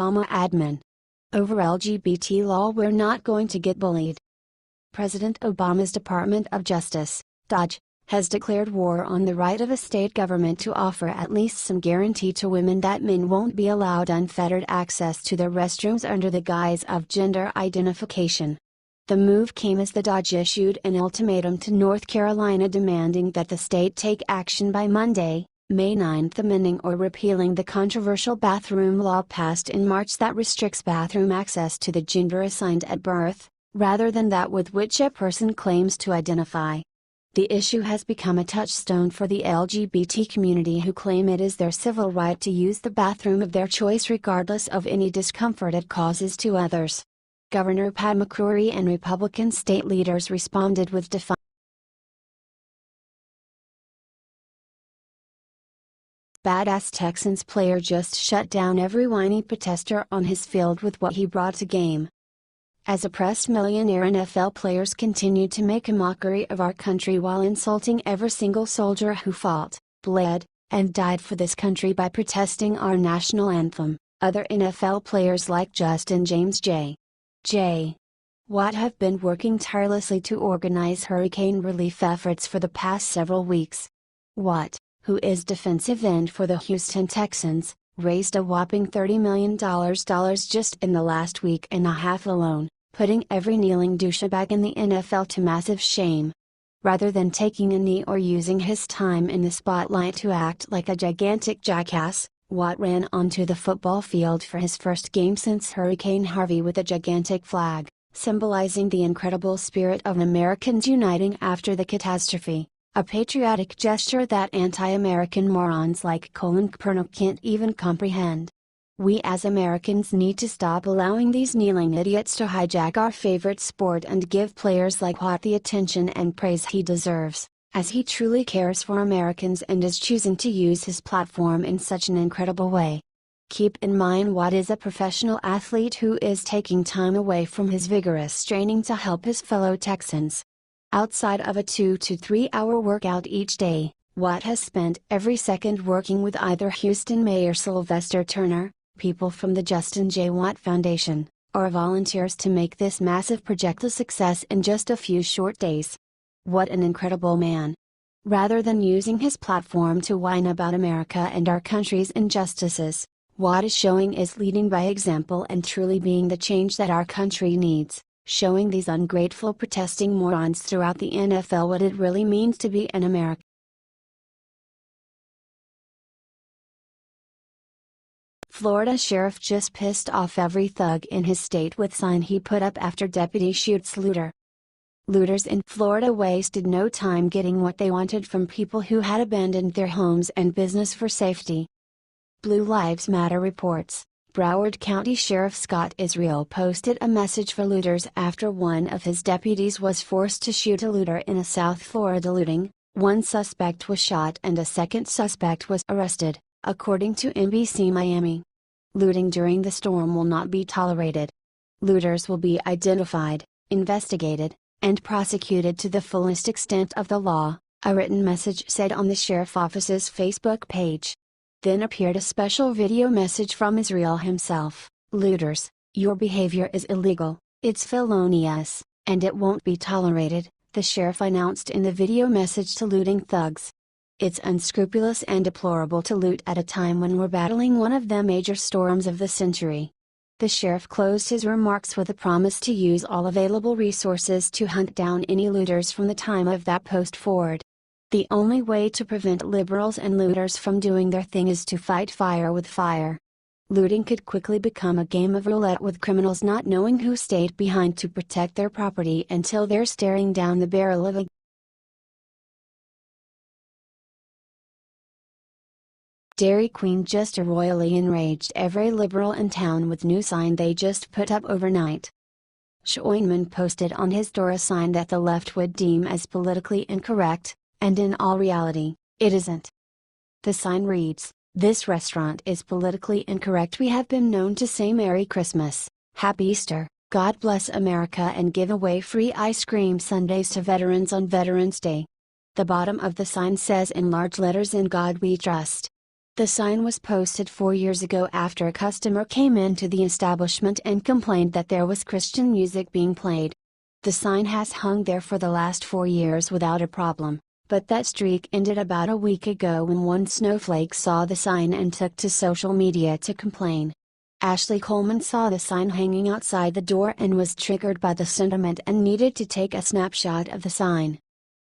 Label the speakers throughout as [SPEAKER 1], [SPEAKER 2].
[SPEAKER 1] Obama admin. Over LGBT law, we're not going to get bullied. President Obama's Department of Justice, DOJ, has declared war on the right of a state government to offer at least some guarantee to women that men won't be allowed unfettered access to their restrooms under the guise of gender identification. The move came as the DOJ issued an ultimatum to North Carolina demanding that the state take action by Monday, May 9, amending or repealing the controversial bathroom law passed in March that restricts bathroom access to the gender assigned at birth, rather than that with which a person claims to identify. The issue has become a touchstone for the LGBT community, who claim it is their civil right to use the bathroom of their choice regardless of any discomfort it causes to others. Governor Pat McCrory and Republican state leaders responded with Defied. Badass Texans player just shut down every whiny protester on his field with what he brought to game. As oppressed millionaire NFL players continue to make a mockery of our country while insulting every single soldier who fought, bled, and died for this country by protesting our national anthem, other NFL players like Justin James J. Watt have been working tirelessly to organize hurricane relief efforts for the past several weeks. Watt, who is defensive end for the Houston Texans, raised a whopping $30 million just in the last week and a half alone, putting every kneeling douchebag in the NFL to massive shame. Rather than taking a knee or using his time in the spotlight to act like a gigantic jackass, Watt ran onto the football field for his first game since Hurricane Harvey with a gigantic flag, symbolizing the incredible spirit of Americans uniting after the catastrophe. A patriotic gesture that anti-American morons like Colin Kaepernick can't even comprehend. We as Americans need to stop allowing these kneeling idiots to hijack our favorite sport and give players like Watt the attention and praise he deserves, as he truly cares for Americans and is choosing to use his platform in such an incredible way. Keep in mind, Watt is a professional athlete who is taking time away from his vigorous training to help his fellow Texans. Outside of a 2 to 3 hour workout each day, Watt has spent every second working with either Houston Mayor Sylvester Turner, people from the Justin J. Watt Foundation, or volunteers to make this massive project a success in just a few short days. What an incredible man! Rather than using his platform to whine about America and our country's injustices, Watt is showing is leading by example and truly being the change that our country needs, showing these ungrateful protesting morons throughout the NFL what it really means to be an American. Florida sheriff just pissed off every thug in his state with sign he put up after deputy shoots looter. Looters in Florida wasted no time getting what they wanted from people who had abandoned their homes and business for safety. Blue Lives Matter reports, Broward County Sheriff Scott Israel posted a message for looters after one of his deputies was forced to shoot a looter in a South Florida looting. One suspect was shot and a second suspect was arrested, according to NBC Miami. Looting during the storm will not be tolerated. Looters will be identified, investigated, and prosecuted to the fullest extent of the law, a written message said on the sheriff's office's Facebook page. Then appeared a special video message from Israel himself. Looters, your behavior is illegal, it's felonious, and it won't be tolerated, the sheriff announced in the video message to looting thugs. It's unscrupulous and deplorable to loot at a time when we're battling one of the major storms of the century. The sheriff closed his remarks with a promise to use all available resources to hunt down any looters from the time of that post forward. The only way to prevent liberals and looters from doing their thing is to fight fire with fire. Looting could quickly become a game of roulette with criminals not knowing who stayed behind to protect their property until they're staring down the barrel of a Dairy Queen just royally enraged every liberal in town with new sign they just put up overnight. Schweinman posted on his door a sign that the left would deem as politically incorrect, and in all reality, it isn't. The sign reads, "This restaurant is politically incorrect. We have been known to say Merry Christmas, Happy Easter, God bless America and give away free ice cream sundaes to veterans on Veterans Day." The bottom of the sign says in large letters, "In God We Trust." The sign was posted 4 years ago after a customer came into the establishment and complained that there was Christian music being played. The sign has hung there for the last 4 years without a problem, but that streak ended about a week ago when one snowflake saw the sign and took to social media to complain. Ashley Coleman saw the sign hanging outside the door and was triggered by the sentiment and needed to take a snapshot of the sign.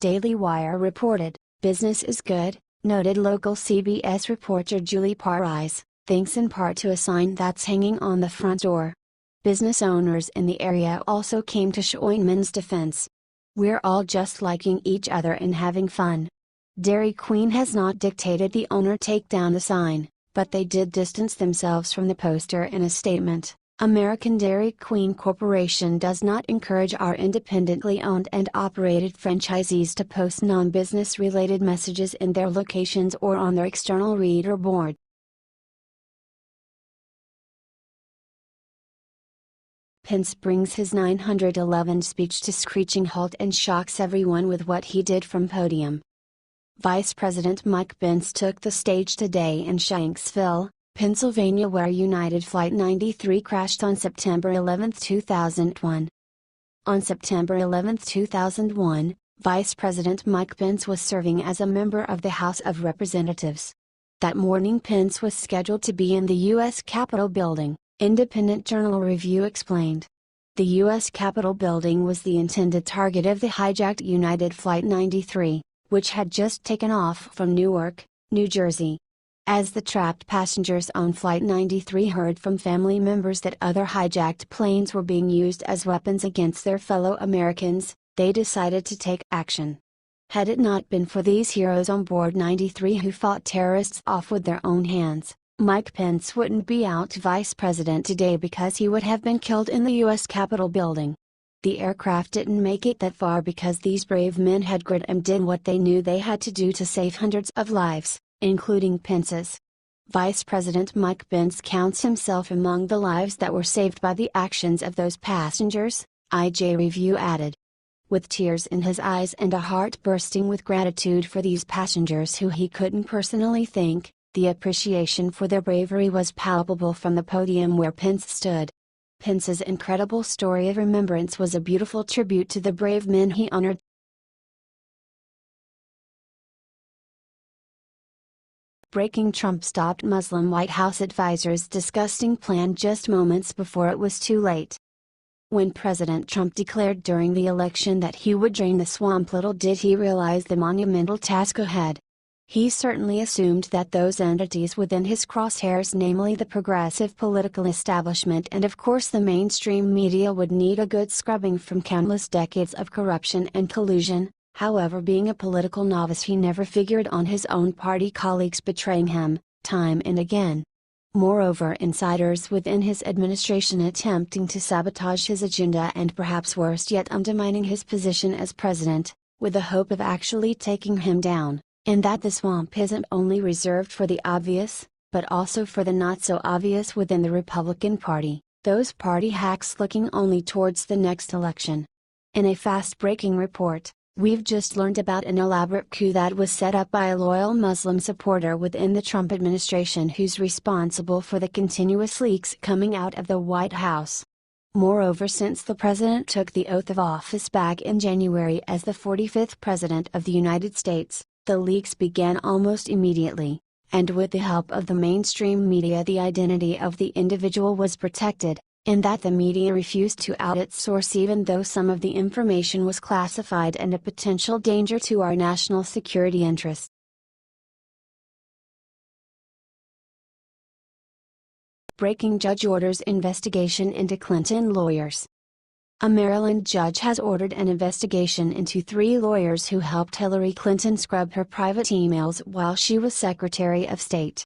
[SPEAKER 1] Daily Wire reported, "Business is good," noted local CBS reporter Julie Parise, thanks in part to a sign that's hanging on the front door. Business owners in the area also came to Scheuenmann's defense. "We're all just liking each other and having fun." Dairy Queen has not dictated the owner take down the sign, but they did distance themselves from the poster in a statement. American Dairy Queen Corporation does not encourage our independently owned and operated franchisees to post non-business related messages in their locations or on their external reader board. Pence brings his 9/11 speech to screeching halt and shocks everyone with what he did from podium. Vice President Mike Pence took the stage today in Shanksville, Pennsylvania, where United Flight 93 crashed on September 11, 2001. On September 11, 2001, Vice President Mike Pence was serving as a member of the House of Representatives. That morning Pence was scheduled to be in the U.S. Capitol building, Independent Journal Review explained. The U.S. Capitol building was the intended target of the hijacked United Flight 93, which had just taken off from Newark, New Jersey. As the trapped passengers on Flight 93 heard from family members that other hijacked planes were being used as weapons against their fellow Americans, they decided to take action. Had it not been for these heroes on board 93 who fought terrorists off with their own hands, Mike Pence wouldn't be out vice president today because he would have been killed in the U.S. Capitol building. The aircraft didn't make it that far because these brave men had grit and did what they knew they had to do to save hundreds of lives, including Pence's. Vice President Mike Pence counts himself among the lives that were saved by the actions of those passengers, IJ Review added. With tears in his eyes and a heart bursting with gratitude for these passengers who he couldn't personally thank, the appreciation for their bravery was palpable from the podium where Pence stood. Pence's incredible story of remembrance was a beautiful tribute to the brave men he honored. Breaking: Trump stopped Muslim White House advisor's disgusting plan just moments before it was too late. When President Trump declared during the election that he would drain the swamp, little did he realize the monumental task ahead. He certainly assumed that those entities within his crosshairs, namely the progressive political establishment and of course the mainstream media, would need a good scrubbing from countless decades of corruption and collusion. However, being a political novice, he never figured on his own party colleagues betraying him, time and again. Moreover, insiders within his administration attempting to sabotage his agenda and perhaps worse yet undermining his position as president, with the hope of actually taking him down. And that the swamp isn't only reserved for the obvious, but also for the not so obvious within the Republican Party, those party hacks looking only towards the next election. In a fast-breaking report, we've just learned about an elaborate coup that was set up by a loyal Muslim supporter within the Trump administration who's responsible for the continuous leaks coming out of the White House. Moreover, since the president took the oath of office back in January as the 45th president of the United States, the leaks began almost immediately, and with the help of the mainstream media the identity of the individual was protected, in that the media refused to out its source even though some of the information was classified and a potential danger to our national security interests. Breaking: Judge orders investigation into Clinton lawyers. A Maryland judge has ordered an investigation into 3 lawyers who helped Hillary Clinton scrub her private emails while she was Secretary of State.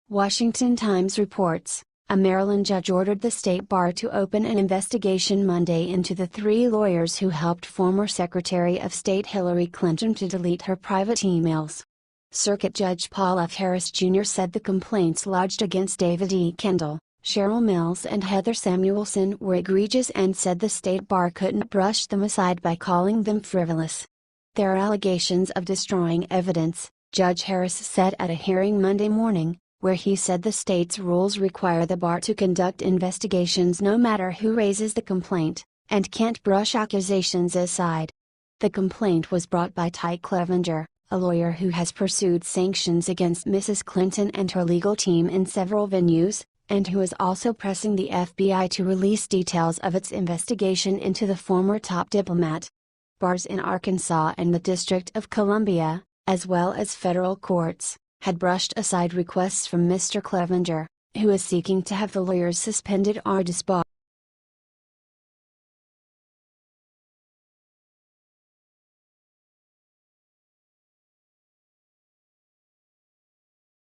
[SPEAKER 1] Washington Times reports, a Maryland judge ordered the state bar to open an investigation Monday into the 3 lawyers who helped former Secretary of State Hillary Clinton to delete her private emails. Circuit Judge Paul F. Harris Jr. said the complaints lodged against David E. Kendall, Cheryl Mills and Heather Samuelson were egregious and said the state bar couldn't brush them aside by calling them frivolous. There are allegations of destroying evidence, Judge Harris said at a hearing Monday morning, where he said the state's rules require the bar to conduct investigations no matter who raises the complaint, and can't brush accusations aside. The complaint was brought by Ty Clevenger, a lawyer who has pursued sanctions against Mrs. Clinton and her legal team in several venues, and who is also pressing the FBI to release details of its investigation into the former top diplomat. Bars in Arkansas and the District of Columbia, as well as federal courts, had brushed aside requests from Mr. Clevenger, who is seeking to have the lawyers suspended or disbarred.